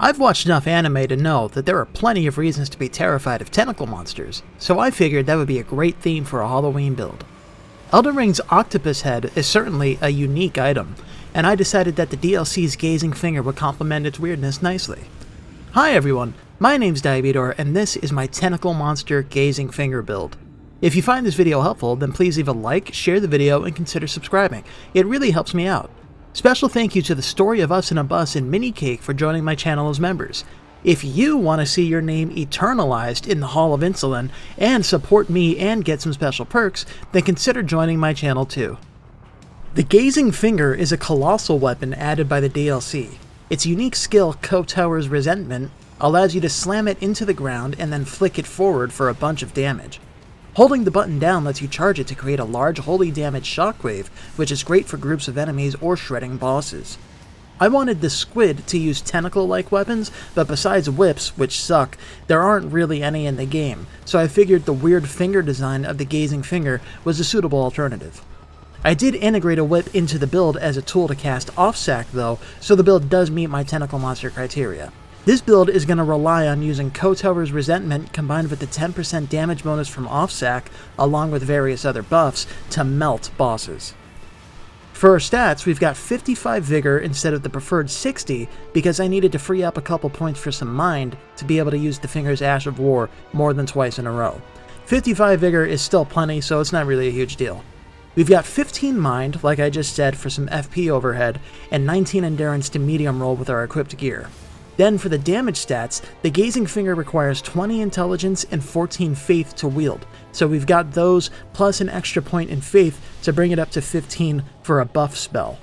I've watched enough anime to know that there are plenty of reasons to be terrified of tentacle monsters, so I figured that would be a great theme for a Halloween build. Elden Ring's Octopus Head is certainly a unique item, and I decided that the DLC's Gazing Finger would complement its weirdness nicely. Hi everyone, my name's Diabetor, and this is my Tentacle Monster Gazing Finger build. If you find this video helpful, then please leave a like, share the video, and consider subscribing. It really helps me out. Special thank you to the Story of Us in a Bus and Mini Cake for joining my channel as members. If you want to see your name eternalized in the Hall of Insulin and support me and get some special perks, then consider joining my channel too. The Gazing Finger is a colossal weapon added by the DLC. Its unique skill, Kotower's Resentment, allows you to slam it into the ground and then flick it forward for a bunch of damage. Holding the button down lets you charge it to create a large holy damage shockwave, which is great for groups of enemies or shredding bosses. I wanted the squid to use tentacle-like weapons, but besides whips, which suck, there aren't really any in the game, so I figured the weird finger design of the Gazing Finger was a suitable alternative. I did integrate a whip into the build as a tool to cast Offsack though, so the build does meet my tentacle monster criteria. This build is going to rely on using Kotower's Resentment combined with the 10% damage bonus from Offsack, along with various other buffs, to melt bosses. For our stats, we've got 55 Vigor instead of the preferred 60 because I needed to free up a couple points for some Mind to be able to use the Finger's Ash of War more than twice in a row. 55 Vigor is still plenty, so it's not really a huge deal. We've got 15 Mind, like I just said, for some FP overhead, and 19 Endurance to medium roll with our equipped gear. Then for the damage stats, the Gazing Finger requires 20 Intelligence and 14 Faith to wield, so we've got those plus an extra point in Faith to bring it up to 15 for a buff spell.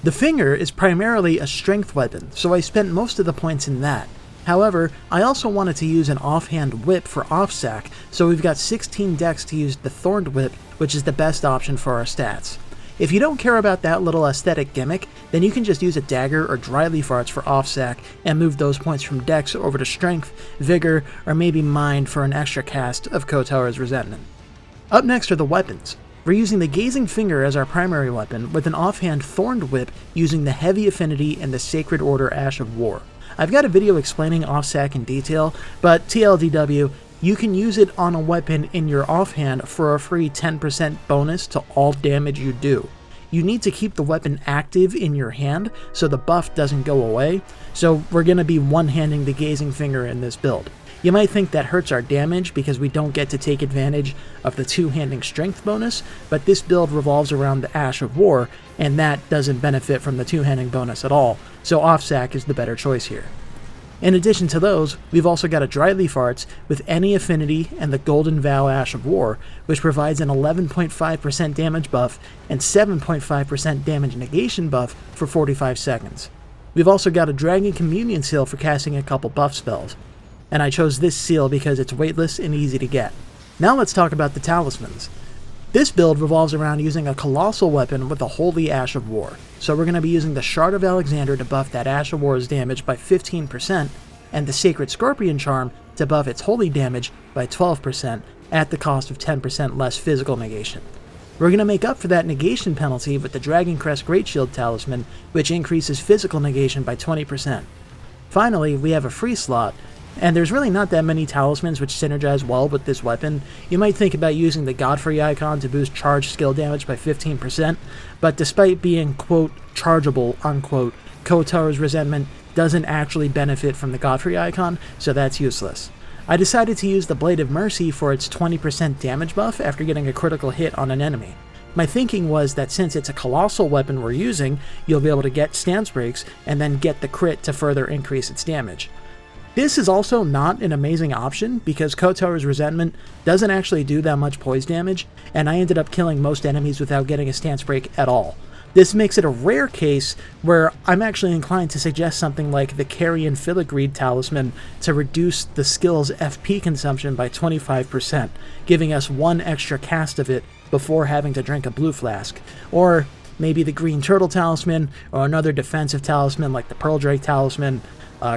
The Finger is primarily a strength weapon, so I spent most of the points in that. However, I also wanted to use an offhand whip for Offsack, so we've got 16 dex to use the Thorned Whip, which is the best option for our stats. If you don't care about that little aesthetic gimmick, then you can just use a dagger or dry leaf arts for Offsack and move those points from dex over to strength, vigor, or maybe mind for an extra cast of Kotower's Resentment. Up next are the weapons. We're using the Gazing Finger as our primary weapon, with an offhand Thorned Whip using the Heavy Affinity and the Sacred Order Ash of War. I've got a video explaining Offsack in detail, but TLDW, you can use it on a weapon in your offhand for a free 10% bonus to all damage you do. You need to keep the weapon active in your hand so the buff doesn't go away, so we're going to be one-handing the Gazing Finger in this build. You might think that hurts our damage because we don't get to take advantage of the two-handing strength bonus, but this build revolves around the Ash of War, and that doesn't benefit from the two-handing bonus at all, so Offsack is the better choice here. In addition to those, we've also got a Dry Leaf Arts with any affinity and the Golden Vow Ash of War, which provides an 11.5% damage buff and 7.5% damage negation buff for 45 seconds. We've also got a Dragon Communion Seal for casting a couple buff spells, and I chose this seal because it's weightless and easy to get. Now let's talk about the Talismans. This build revolves around using a colossal weapon with a Holy Ash of War, so we're going to be using the Shard of Alexander to buff that Ash of War's damage by 15%, and the Sacred Scorpion Charm to buff its holy damage by 12% at the cost of 10% less physical negation. We're going to make up for that negation penalty with the Dragon Crest Great Shield Talisman, which increases physical negation by 20%. Finally, we have a free slot, and there's really not that many talismans which synergize well with this weapon. You might think about using the Godfrey icon to boost charge skill damage by 15%, but despite being, quote, chargeable, unquote, Kotower's Resentment doesn't actually benefit from the Godfrey icon, so that's useless. I decided to use the Blade of Mercy for its 20% damage buff after getting a critical hit on an enemy. My thinking was that since it's a colossal weapon we're using, you'll be able to get stance breaks and then get the crit to further increase its damage. This is also not an amazing option because Kotower's Resentment doesn't actually do that much poise damage, and I ended up killing most enemies without getting a stance break at all. This makes it a rare case where I'm actually inclined to suggest something like the Carrion Filigree Talisman to reduce the skill's FP consumption by 25%, giving us one extra cast of it before having to drink a blue flask, or maybe the Green Turtle Talisman, or another defensive talisman like the Pearl Drake Talisman,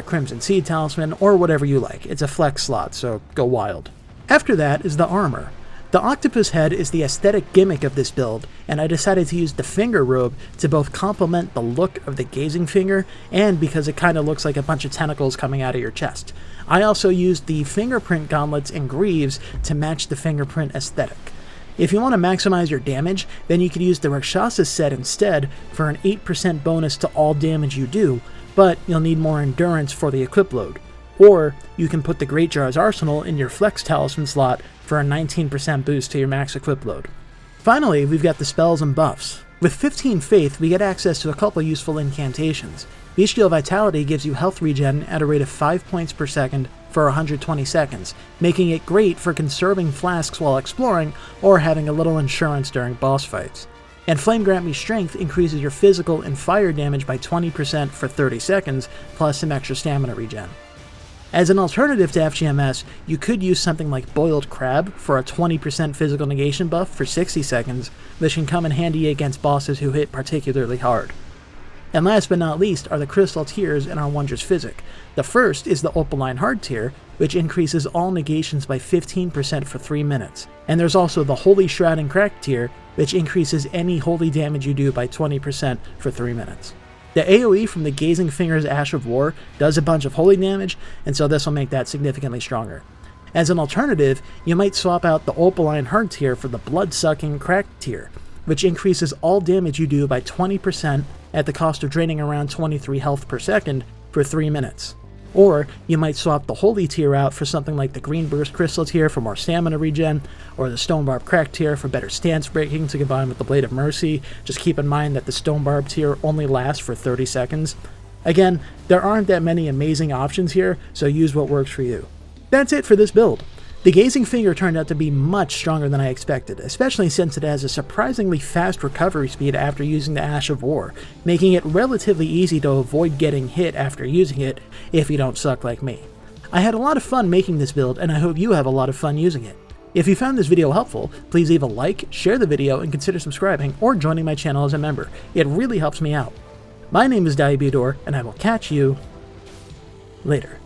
Crimson Seed Talisman, or whatever you like. It's a flex slot, so go wild. After that is the armor. The Octopus Head is the aesthetic gimmick of this build, and I decided to use the finger robe to both complement the look of the gazing finger and because it kind of looks like a bunch of tentacles coming out of your chest. I also used the fingerprint gauntlets and greaves to match the fingerprint aesthetic. If you want to maximize your damage, then you could use the Rakshasa set instead for an 8% bonus to all damage you do, but you'll need more endurance for the equip load. Or you can put the Great Jar's Arsenal in your Flex Talisman slot for a 19% boost to your max equip load. Finally, we've got the spells and buffs. With 15 Faith, we get access to a couple useful incantations. Bestial Vitality gives you health regen at a rate of 5 points per second for 120 seconds, making it great for conserving flasks while exploring or having a little insurance during boss fights. And Flame Grant Me Strength increases your physical and fire damage by 20% for 30 seconds, plus some extra stamina regen. As an alternative to FGMS, you could use something like Boiled Crab for a 20% physical negation buff for 60 seconds, which can come in handy against bosses who hit particularly hard. And last but not least are the crystal tiers in our Wondrous Physick. The first is the Opaline Hard tier, which increases all negations by 15% for 3 minutes. And there's also the Holy Shroud and Crack tier, which increases any holy damage you do by 20% for 3 minutes. The AoE from the Gazing Finger's Ash of War does a bunch of holy damage, and so this will make that significantly stronger. As an alternative, you might swap out the Opaline Hard tier for the Blood-Sucking Crack tier, which increases all damage you do by 20% at the cost of draining around 23 health per second for 3 minutes. Or you might swap the Holy tier out for something like the Green Burst Crystal tier for more stamina regen, or the Stone Barb Crack tier for better stance breaking to combine with the Blade of Mercy. Just keep in mind that the Stone Barb tier only lasts for 30 seconds. Again, there aren't that many amazing options here, so use what works for you. That's it for this build. The Gazing Finger turned out to be much stronger than I expected, especially since it has a surprisingly fast recovery speed after using the Ash of War, making it relatively easy to avoid getting hit after using it if you don't suck like me. I had a lot of fun making this build, and I hope you have a lot of fun using it. If you found this video helpful, please leave a like, share the video, and consider subscribing or joining my channel as a member. It really helps me out. My name is Diabudor, and I will catch you later.